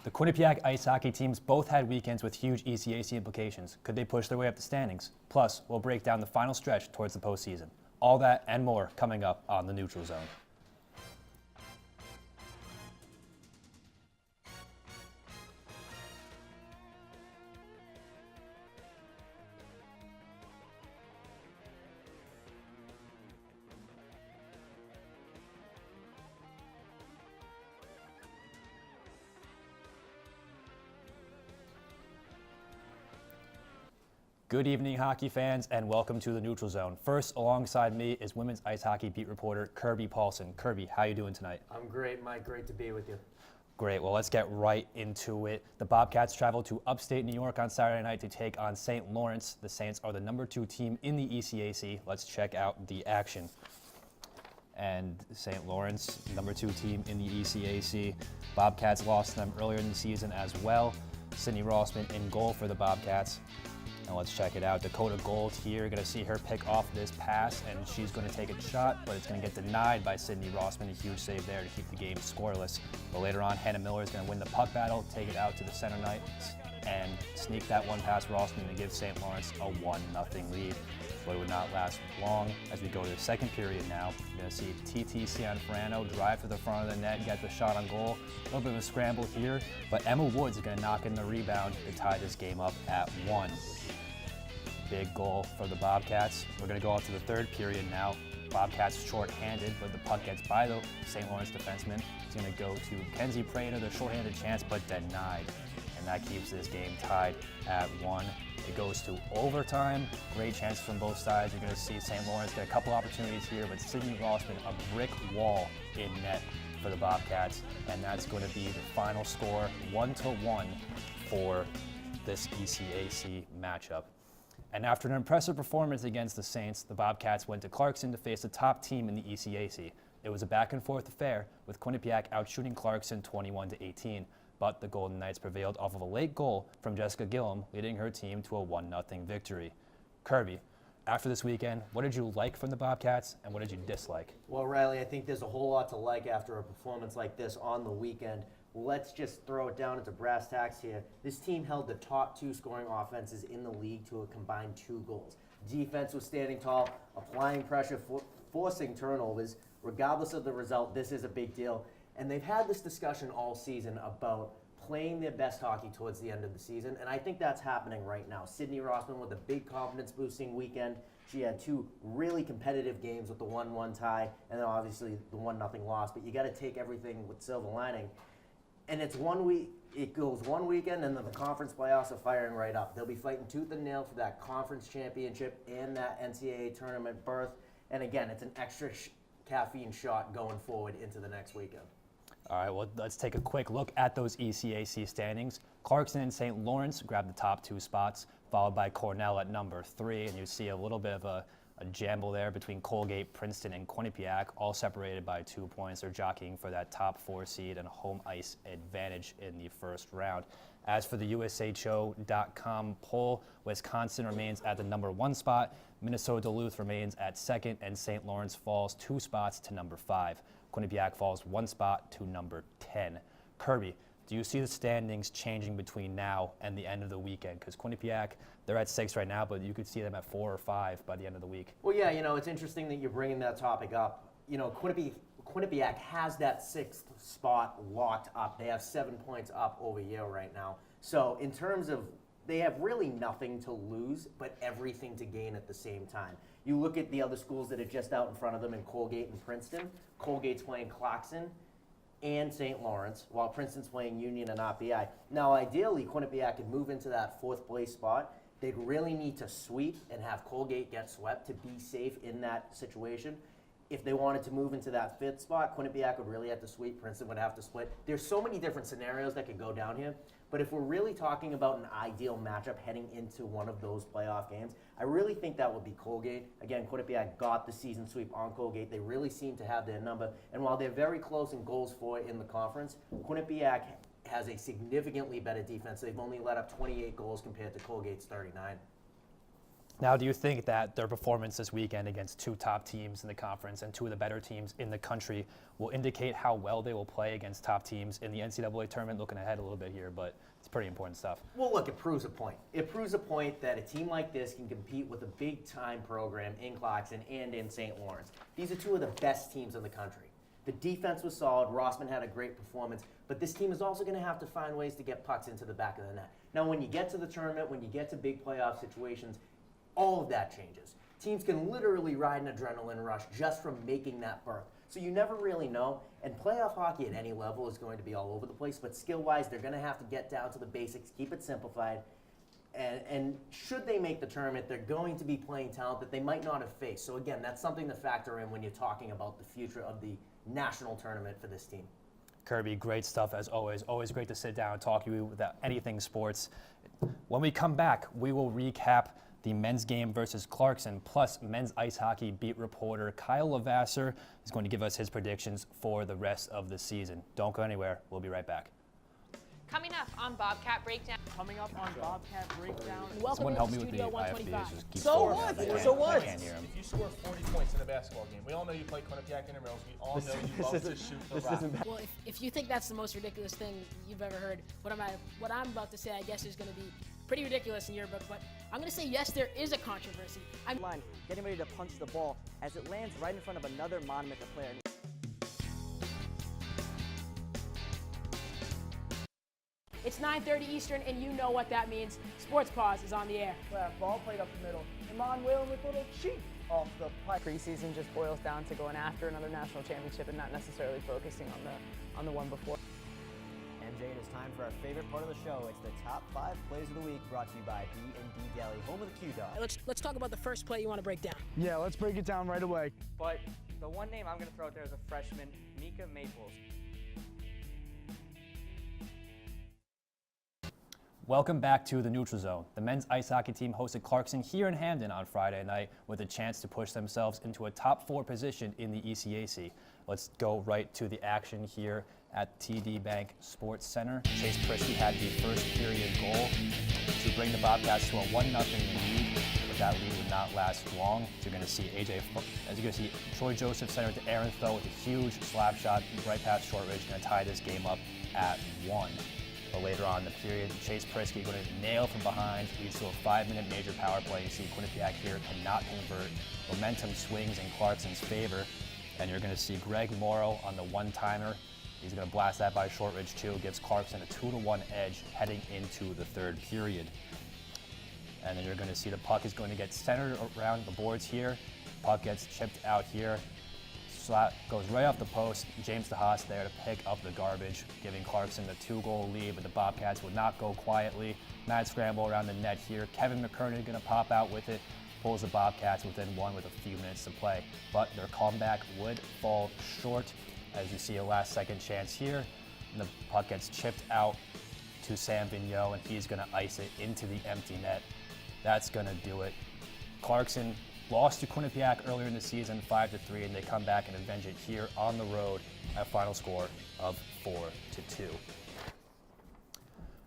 The Quinnipiac ice hockey teams both had weekends with huge ECAC implications. Could they push their way up the standings? Plus, we'll break down the final stretch towards the postseason. All that and more coming up on the Neutral Zone. Good evening, hockey fans, and welcome to the Neutral Zone. First, alongside me is women's ice hockey beat reporter Kirby Paulson. Kirby, how you doing tonight? I'm great, Mike. Great to be with you. Great. Well, let's get right into it. The Bobcats traveled to upstate New York on Saturday night to take on St. Lawrence. The Saints are the number 2 team in the ECAC. Let's check out the action. And St. Lawrence, number 2 team in the ECAC. Bobcats lost to them earlier in the season as well. Sydney Rossman in goal for the Bobcats. And let's check it out. Dakota Gold here. Going to see her pick off this pass, and she's going to take a shot, but it's going to get denied by Sydney Rossman. A huge save there to keep the game scoreless. But later on, Hannah Miller is going to win the puck battle, take it out to the center net, and sneak that one past Rossman to give St. Lawrence a 1-0 lead. But it would not last long as we go to the second period now. You're going to see TT Cianfrano drive to the front of the net and get the shot on goal. A little bit of a scramble here, but Emma Woods is going to knock in the rebound to tie this game up at 1. Big goal for the Bobcats. We're going to go out to the third period now. Bobcats short-handed, but the puck gets by the St. Lawrence defenseman. It's going to go to Kenzie Prater, the short-handed chance, but denied. And that keeps this game tied at 1. It goes to overtime. Great chances from both sides. You're going to see St. Lawrence get a couple opportunities here, but Sydney Rossman, a brick wall in net for the Bobcats. And that's going to be the final score, 1-1 for this ECAC matchup. And after an impressive performance against the Saints, the Bobcats went to Clarkson to face the top team in the ECAC. It was a back-and-forth affair, with Quinnipiac outshooting Clarkson 21-18, but the Golden Knights prevailed off of a late goal from Jessica Gillum, leading her team to a 1-0 victory. Kirby, after this weekend, what did you like from the Bobcats, and what did you dislike? Well, Riley, I think there's a whole lot to like after a performance like this on the weekend. Let's just throw it down into brass tacks here. This team held the top 2 scoring offenses in the league to a combined 2 goals. Defense was standing tall, applying pressure, forcing turnovers. Regardless of the result, this is a big deal. And they've had this discussion all season about playing their best hockey towards the end of the season, and I think that's happening right now. Sydney Rossman with a big confidence-boosting weekend. She had 2 really competitive games with the 1-1 tie, and then obviously the 1-0 loss, but you got to take everything with silver lining. And it's 1 week. It goes 1 weekend, and then the conference playoffs are firing right up. They'll be fighting tooth and nail for that conference championship and that NCAA tournament berth. And again, it's an extra caffeine shot going forward into the next weekend. All right, well, let's take a quick look at those ECAC standings. Clarkson and St. Lawrence grabbed the top 2 spots, followed by Cornell at number 3, and you see a little bit of a jamble there between Colgate, Princeton, and Quinnipiac, all separated by 2 points. They're jockeying for that top 4 seed and home ice advantage in the first round. As for the USHO.com poll, Wisconsin remains at the number 1 spot, Minnesota Duluth remains at 2nd, and St. Lawrence falls 2 spots to number 5. Quinnipiac falls 1 spot to number 10. Kirby, do you see the standings changing between now and the end of the weekend? Because Quinnipiac, they're at 6 right now, but you could see them at 4 or 5 by the end of the week. Well, yeah, it's interesting that you're bringing that topic up. Quinnipiac has that 6th spot locked up. They have 7 points up over Yale right now. So in terms of, they have really nothing to lose, but everything to gain at the same time. You look at the other schools that are just out in front of them in Colgate and Princeton. Colgate's playing Clarkson and St. Lawrence, while Princeton's playing Union and RPI. Now, ideally, Quinnipiac could move into that 4th place spot. They'd really need to sweep and have Colgate get swept to be safe in that situation. If they wanted to move into that 5th spot, Quinnipiac would really have to sweep. Princeton would have to split. There's so many different scenarios that could go down here. But if we're really talking about an ideal matchup heading into one of those playoff games, I really think that would be Colgate. Again, Quinnipiac got the season sweep on Colgate. They really seem to have their number. And while they're very close in goals for in the conference, Quinnipiac has a significantly better defense. They've only let up 28 goals compared to Colgate's 39. Now, do you think that their performance this weekend against two top teams in the conference and two of the better teams in the country will indicate how well they will play against top teams in the NCAA tournament? Looking ahead a little bit here, but it's pretty important stuff. Well, look, it proves a point. It proves a point that a team like this can compete with a big-time program in Clarkson and in St. Lawrence. These are two of the best teams in the country. The defense was solid. Rossman had a great performance. But this team is also going to have to find ways to get pucks into the back of the net. Now, when you get to the tournament, when you get to big playoff situations, all of that changes. Teams can literally ride an adrenaline rush just from making that berth. So you never really know. And playoff hockey at any level is going to be all over the place. But skill-wise, they're going to have to get down to the basics, keep it simplified. And should they make the tournament, they're going to be playing talent that they might not have faced. So again, that's something to factor in when you're talking about the future of the national tournament for this team. Kirby, great stuff as always. Always great to sit down and talk to you about anything sports. When we come back, we will recap the men's game versus Clarkson, plus men's ice hockey beat reporter Kyle Lavasser is going to give us his predictions for the rest of the season. Don't go anywhere. We'll be right back. Coming up on Bobcat Breakdown. Welcome Someone help me with the IFB. Just keep So what? So what? I can't hear him. If you score 40 points in a basketball game, we all know you play Quinnipiac Intramurals. We all know you love to shoot the rock. Well, if you think that's the most ridiculous thing you've ever heard, what I'm about to say, I guess, is going to be pretty ridiculous in your book. But I'm going to say yes, there is a controversy. Line, getting ready to punch the ball as it lands right in front of another Monumental player. It's 9:30 Eastern, and you know what that means. Sports Pause is on the air. Ball played up the middle. Emmanuel with a little cheat off the pipe. Preseason just boils down to going after another national championship and not necessarily focusing on the one before. MJ, it is time for our favorite part of the show. It's the top 5 plays of the week, brought to you by B&D Deli, home of the Q-Dog. Let's talk about the first play you want to break down. Yeah, let's break it down right away. But the one name I'm going to throw out there is a freshman, Mika Maples. Welcome back to the Neutral Zone. The men's ice hockey team hosted Clarkson here in Hamden on Friday night with a chance to push themselves into a top 4 position in the ECAC. Let's go right to the action here at TD Bank Sports Center. Chase Prisky had the first period goal to bring the Bobcats to a 1-0 lead, but that lead would not last long. So you're going to see Troy Joseph center to Aaron Thow with a huge slap shot right past Shortridge, going to tie this game up at 1. But later on in the period, Chase Prisky going to nail from behind, leads to a 5-minute major power play. You see Quinnipiac here cannot convert. Momentum swings in Clarkson's favor, and you're going to see Greg Morrow on the one-timer. He's going to blast that by Shortridge too, gives Clarkson a 2-1 edge heading into the third period. And then you're going to see the puck is going to get centered around the boards here. Puck gets chipped out here. Slap goes right off the post. James DeHaas there to pick up the garbage, giving Clarkson the 2-goal lead, but the Bobcats would not go quietly. Mad scramble around the net here. Kevin McKernan going to pop out with it, pulls the Bobcats within 1 with a few minutes to play. But their comeback would fall short, as you see a last-second chance here. And the puck gets chipped out to Sam Vigneault, and he's going to ice it into the empty net. That's going to do it. Clarkson lost to Quinnipiac earlier in the season, 5-3, and they come back and avenge it here on the road at a final score of 4-2.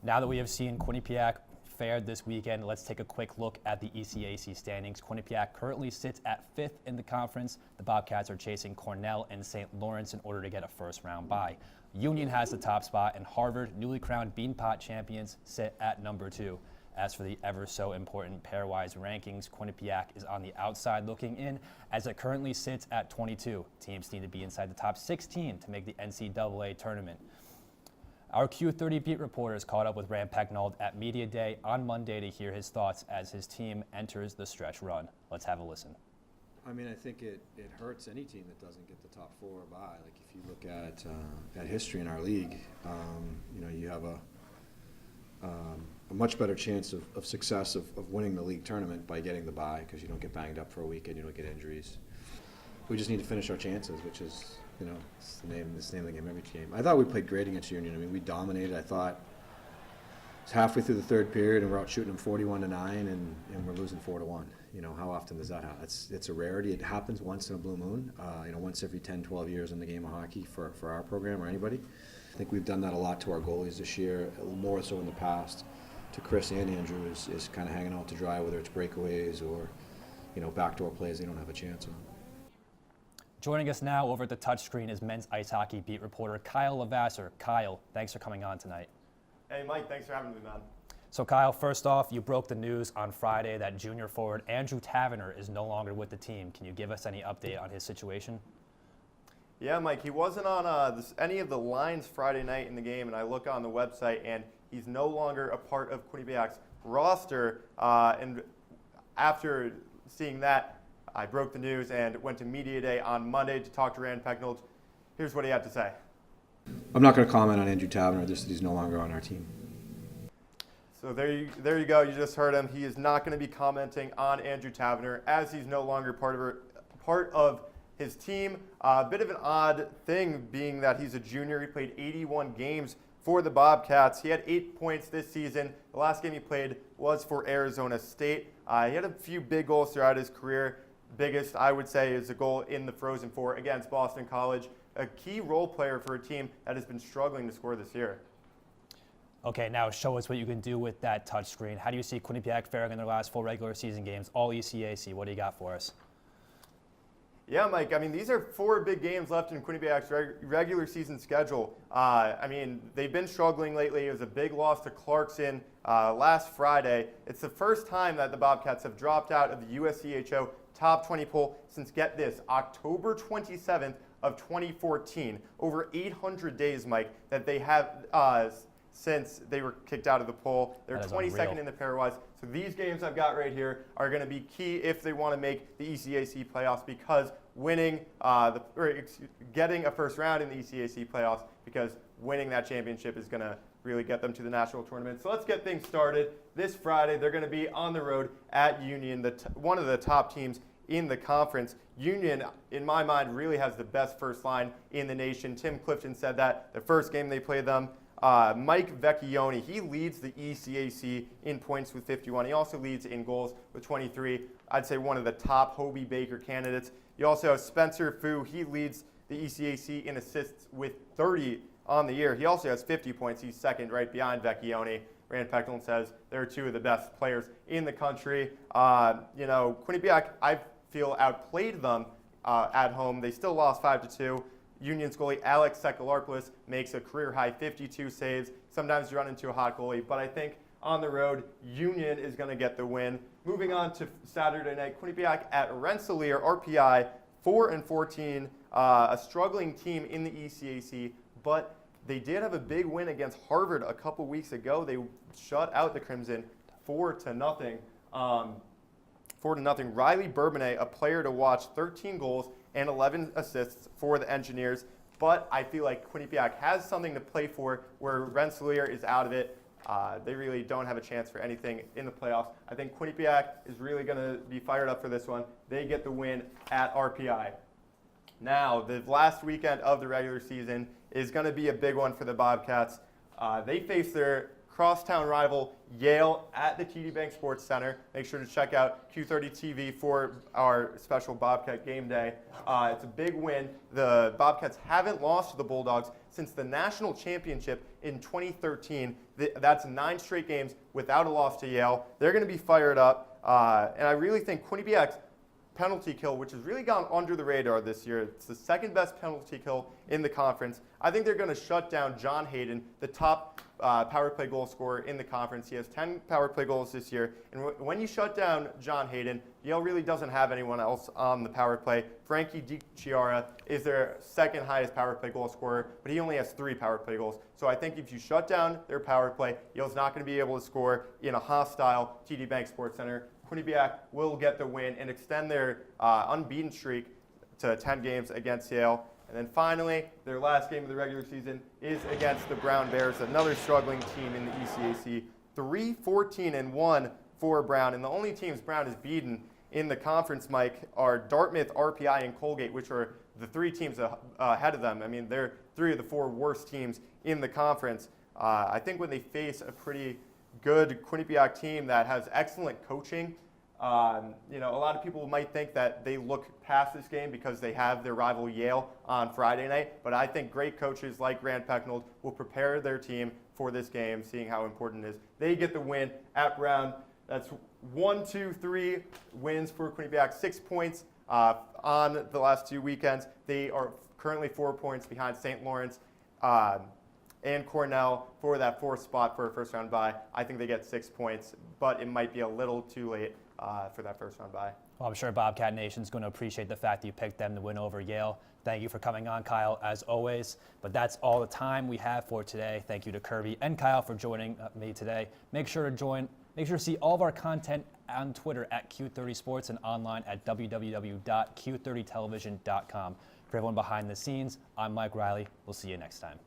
Now that we have seen Quinnipiac fared this weekend, let's take a quick look at the ECAC standings. Quinnipiac currently sits at 5th in the conference. The Bobcats are chasing Cornell and St. Lawrence in order to get a first-round bye. Union has the top spot, and Harvard, newly crowned Beanpot champions, sit at number 2. As for the ever so important pairwise rankings, Quinnipiac is on the outside looking in as it currently sits at 22. Teams need to be inside the top 16 to make the NCAA tournament. Our Q30 beat reporters caught up with Rand Pecknold at Media Day on Monday to hear his thoughts as his team enters the stretch run. Let's have a listen. I mean, I think it hurts any team that doesn't get the top 4 by. Like if you look at history in our league, you have a much better chance of success of winning the league tournament by getting the bye because you don't get banged up for a weekend, you don't get injuries. We just need to finish our chances, which is, it's the name of the game every game. I thought we played great against Union. I mean, we dominated. I thought it's halfway through the third period and we're out shooting them 41-9 and we're losing 4-1. How often does that happen? It's a rarity. It happens once in a blue moon, once every 10, 12 years in the game of hockey for our program or anybody. I think we've done that a lot to our goalies this year, more so in the past. Chris and Andrew is kind of hanging out to dry, whether it's breakaways or, backdoor plays they don't have a chance on. Joining us now over at the touchscreen is men's ice hockey beat reporter Kyle Lavasser. Kyle, thanks for coming on tonight. Hey, Mike, thanks for having me, man. So, Kyle, first off, you broke the news on Friday that junior forward Andrew Taverner is no longer with the team. Can you give us any update on his situation? Yeah, Mike, he wasn't on any of the lines Friday night in the game, and I look on the website, and he's no longer a part of Quinnipiac's roster. And after seeing that, I broke the news and went to Media Day on Monday to talk to Rand Pecknold. Here's what he had to say. I'm not going to comment on Andrew Taverner, just that he's no longer on our team. So there you go. You just heard him. He is not going to be commenting on Andrew Taverner as he's no longer part of his team. A bit of an odd thing being that he's a junior. He played 81 games for the Bobcats. He had 8 points this season. The last game he played was for Arizona State. He had a few big goals throughout his career. Biggest, I would say, is a goal in the Frozen Four against Boston College. A key role player for a team that has been struggling to score this year. Okay, now show us what you can do with that touchscreen. How do you see Quinnipiac faring in their last 4 regular season games, all ECAC? What do you got for us? Yeah, Mike, I mean, these are 4 big games left in Quinnipiac's regular season schedule. I mean, they've been struggling lately. It was a big loss to Clarkson last Friday. It's the first time that the Bobcats have dropped out of the USCHO top 20 poll since, get this, October 27th of 2014. Over 800 days, Mike, that they have since they were kicked out of the poll. They're 22nd in the pairwise. So these games I've got right here are going to be key if they want to make the ECAC playoffs, because getting a first round in the ECAC playoffs, because winning that championship is going to really get them to the national tournament. So let's get things started. This Friday, they're going to be on the road at Union, one of the top teams in the conference. Union, in my mind, really has the best first line in the nation. Tim Clifton said that the first game they played them. Mike Vecchione, he leads the ECAC in points with 51. He also leads in goals with 23. I'd say one of the top Hobie Baker candidates. You also have Spencer Fu. He leads the ECAC in assists with 30 on the year. He also has 50 points. He's second right behind Vecchione. Rand Pecknold says they're 2 of the best players in the country. Quinnipiac, I feel, outplayed them at home. They still lost 5-2. Union's goalie Alex Sekalarpoulos makes a career-high 52 saves. Sometimes you run into a hot goalie, but I think on the road, Union is going to get the win. Moving on to Saturday night, Quinnipiac at Rensselaer, RPI 4-14, a struggling team in the ECAC, but they did have a big win against Harvard a couple weeks ago. They shut out the Crimson 4-0. 4-0. Riley Bourbonnais, a player to watch, 13 goals and 11 assists for the Engineers. But I feel like Quinnipiac has something to play for where Rensselaer is out of it. They really don't have a chance for anything in the playoffs. I think Quinnipiac is really going to be fired up for this one. They get the win at RPI. Now, the last weekend of the regular season is going to be a big one for the Bobcats. They face their crosstown rival Yale at the TD Bank Sports Center. Make sure to check out Q30 TV for our special Bobcat game day. It's a big win. The Bobcats haven't lost to the Bulldogs since the national championship in 2013. That's 9 straight games without a loss to Yale. They're going to be fired up. And I really think Quinnipiac's penalty kill, which has really gone under the radar this year. It's the second best penalty kill in the conference. I think they're going to shut down John Hayden, the top power play goal scorer in the conference. He has 10 power play goals this year. And when you shut down John Hayden, Yale really doesn't have anyone else on the power play. Frankie DiChiara is their second highest power play goal scorer, but he only has 3 power play goals. So I think if you shut down their power play, Yale's not going to be able to score in a hostile TD Bank Sports Center. Quinnipiac will get the win and extend their unbeaten streak to 10 games against Yale. And then finally, their last game of the regular season is against the Brown Bears, another struggling team in the ECAC. 3-14-1 for Brown. And the only teams Brown has beaten in the conference, Mike, are Dartmouth, RPI, and Colgate, which are the 3 teams ahead of them. I mean, they're 3 of the 4 worst teams in the conference. I think when they face a pretty good Quinnipiac team that has excellent coaching, You know, a lot of people might think that they look past this game because they have their rival Yale on Friday night, but I think great coaches like Grant Pecknold will prepare their team for this game, seeing how important it is. They get the win at Brown. That's 1, 2, 3 wins for Quinnipiac, 6 points on the last 2 weekends. They are currently 4 points behind St. Lawrence and Cornell for that 4th spot for a first-round bye. I think they get 6 points, but it might be a little too late for that first-round bye. Well, I'm sure Bobcat Nation's going to appreciate the fact that you picked them to win over Yale. Thank you for coming on, Kyle, as always. But that's all the time we have for today. Thank you to Kirby and Kyle for joining me today. Make sure to see all of our content on Twitter at Q30 Sports and online at www.q30television.com. For everyone behind the scenes, I'm Mike Riley. We'll see you next time.